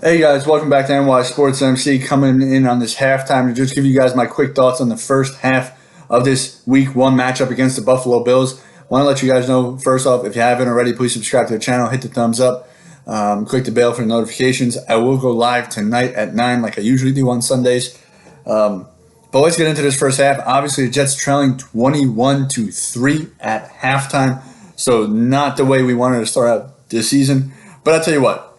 Hey guys, welcome back to NY Sports MC. Coming in on this halftime to just give you guys my quick thoughts on the first half of this Week 1 matchup against the Buffalo Bills. Want to let you guys know, first off, if you haven't already, please subscribe to the channel, hit the thumbs up, click the bell for notifications. I will go live tonight at 9 like I usually do on Sundays. But let's get into this first half. Obviously, the Jets trailing 21-3 at halftime, so not the way we wanted to start out this season. But I'll tell you what.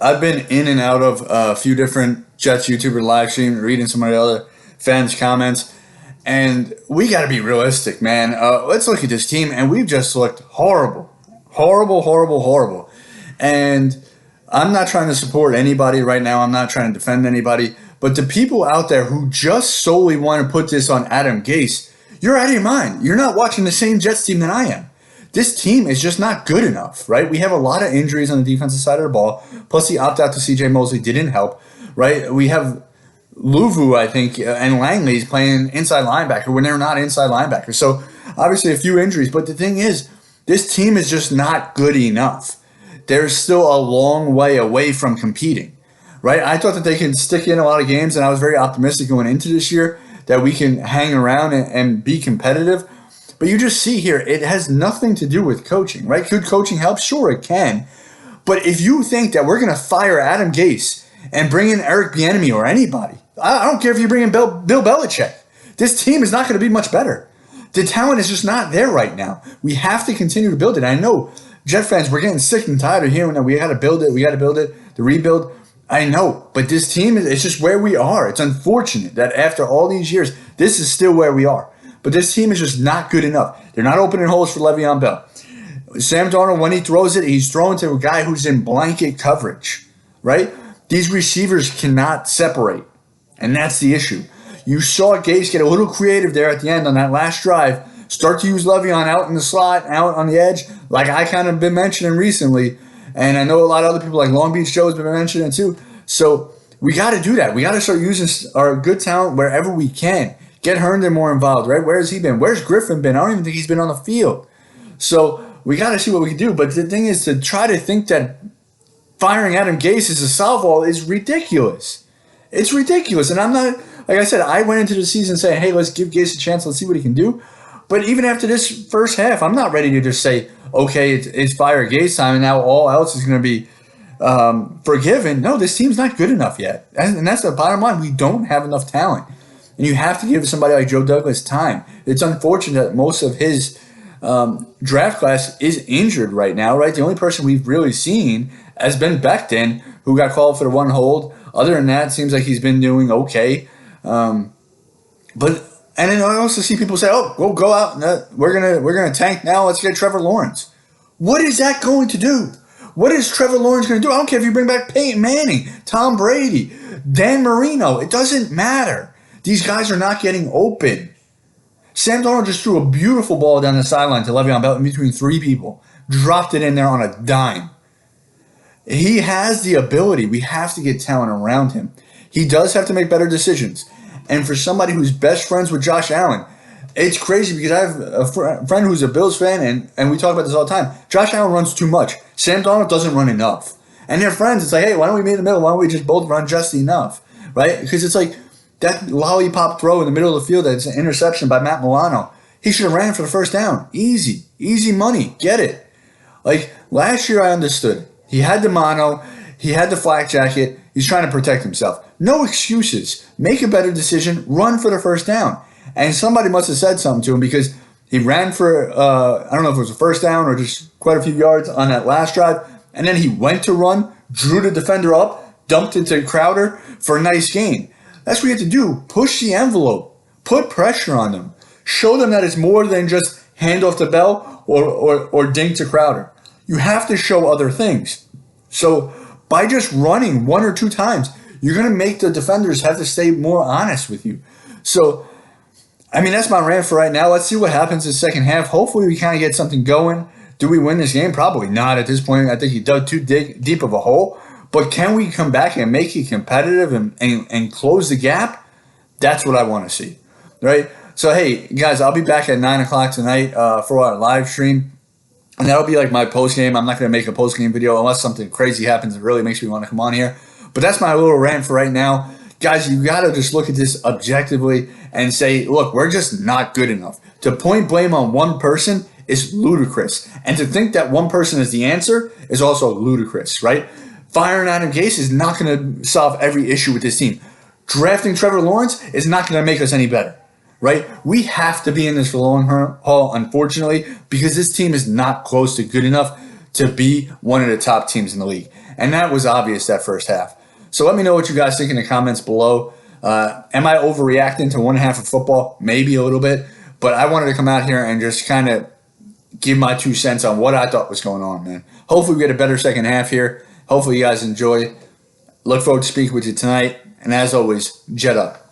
I've been in and out of a few different Jets YouTuber live streams, reading some of the other fans' comments, and we got to be realistic, man. Let's look at this team, and we've just looked horrible. And I'm not trying to support anybody right now. I'm not trying to defend anybody. But the people out there who just solely want to put this on Adam Gase, you're out of your mind. You're not watching the same Jets team that I am. This team is just not good enough, right? We have a lot of injuries on the defensive side of the ball. Plus, the opt-out to C.J. Mosley didn't help, right? We have Luvu, I think, and Langley's playing inside linebacker when they're not inside linebackers. So, obviously, a few injuries. But the thing is, this team is just not good enough. There's still a long way away from competing, right? I thought that they can stick in a lot of games, and I was very optimistic going into this year that we can hang around and be competitive. But you just see here, it has nothing to do with coaching, right? Could coaching help? Sure, it can. But if you think that we're going to fire Adam Gase and bring in Eric Bieniemy or anybody, I don't care if you bring in Bill Belichick, this team is not going to be much better. The talent is just not there right now. We have to continue to build it. I know Jet fans, we're getting sick and tired of hearing that we got to build it, the rebuild. I know, but this team, it's just where we are. It's unfortunate that after all these years, this is still where we are. But this team is just not good enough. They're not opening holes for Le'Veon Bell. Sam Darnold, when he throws it, he's throwing to a guy who's in blanket coverage, right? These receivers cannot separate, and that's the issue. You saw Gase get a little creative there at the end on that last drive, start to use Le'Veon out in the slot, out on the edge, like I kind of been mentioning recently, and I know a lot of other people like Long Beach Joe has been mentioning it too. So we got to do that. We got to start using our good talent wherever we can. Get Herndon more involved, right? Where's he been? Where's Griffin been? I don't even think he's been on the field. So we got to see what we can do. But the thing is, to try to think that firing Adam Gase is a solve-all is ridiculous. It's ridiculous. And I'm not, like I said, I went into the season saying, hey, let's give Gase a chance. Let's see what he can do. But even after this first half, I'm not ready to just say, okay, it's fire Gase time and now all else is going to be forgiven. No, this team's not good enough yet. And that's the bottom line. We don't have enough talent. And you have to give somebody like Joe Douglas time. It's unfortunate that most of his draft class is injured right now, right? The only person we've really seen has been Becton, who got called for the one hold. Other than that, it seems like he's been doing okay. And then I also see people say, "Oh, we'll go out. We're gonna tank now. Let's get Trevor Lawrence." What is that going to do? What is Trevor Lawrence going to do? I don't care if you bring back Peyton Manning, Tom Brady, Dan Marino. It doesn't matter. These guys are not getting open. Sam Darnold just threw a beautiful ball down the sideline to Le'Veon Bell in between three people. Dropped it in there on a dime. He has the ability. We have to get talent around him. He does have to make better decisions. And for somebody who's best friends with Josh Allen, it's crazy because I have a friend who's a Bills fan, and we talk about this all the time. Josh Allen runs too much. Sam Darnold doesn't run enough. And they're friends. It's like, hey, why don't we meet in the middle? Why don't we just both run just enough? Right? Because it's like, that lollipop throw in the middle of the field that's an interception by Matt Milano. He should have ran for the first down. Easy. Easy money. Get it. Like, last year I understood. He had the mono. He had the flak jacket. He's trying to protect himself. No excuses. Make a better decision. Run for the first down. And somebody must have said something to him because he ran for, I don't know if it was a first down or just quite a few yards on that last drive. And then he went to run, drew the defender up, dumped into Crowder for a nice gain. That's what you have to do. Push the envelope. Put pressure on them. Show them that it's more than just hand off the Bell or dink to Crowder. You have to show other things. So by just running one or two times, you're going to make the defenders have to stay more honest with you. So, I mean, that's my rant for right now. Let's see what happens in the second half. Hopefully we kind of get something going. Do we win this game? Probably not at this point. I think he dug too deep of a hole. But can we come back and make it competitive and close the gap? That's what I want to see, right? So, hey, guys, I'll be back at 9 o'clock tonight for our live stream. And that'll be like my post game. I'm not going to make a post game video unless something crazy happens that really makes me want to come on here. But that's my little rant for right now. Guys, you got to just look at this objectively and say, look, we're just not good enough. To point blame on one person is ludicrous. And to think that one person is the answer is also ludicrous, right? Firing Adam Gase is not going to solve every issue with this team. Drafting Trevor Lawrence is not going to make us any better, right? We have to be in this for the long haul, unfortunately, because this team is not close to good enough to be one of the top teams in the league. And that was obvious that first half. So let me know what you guys think in the comments below. Am I overreacting to one half of football? Maybe a little bit. But I wanted to come out here and just kind of give my 2 cents on what I thought was going on, man. Hopefully we get a better second half here. Hopefully you guys enjoy. Look forward to speaking with you tonight. And as always, Jet up.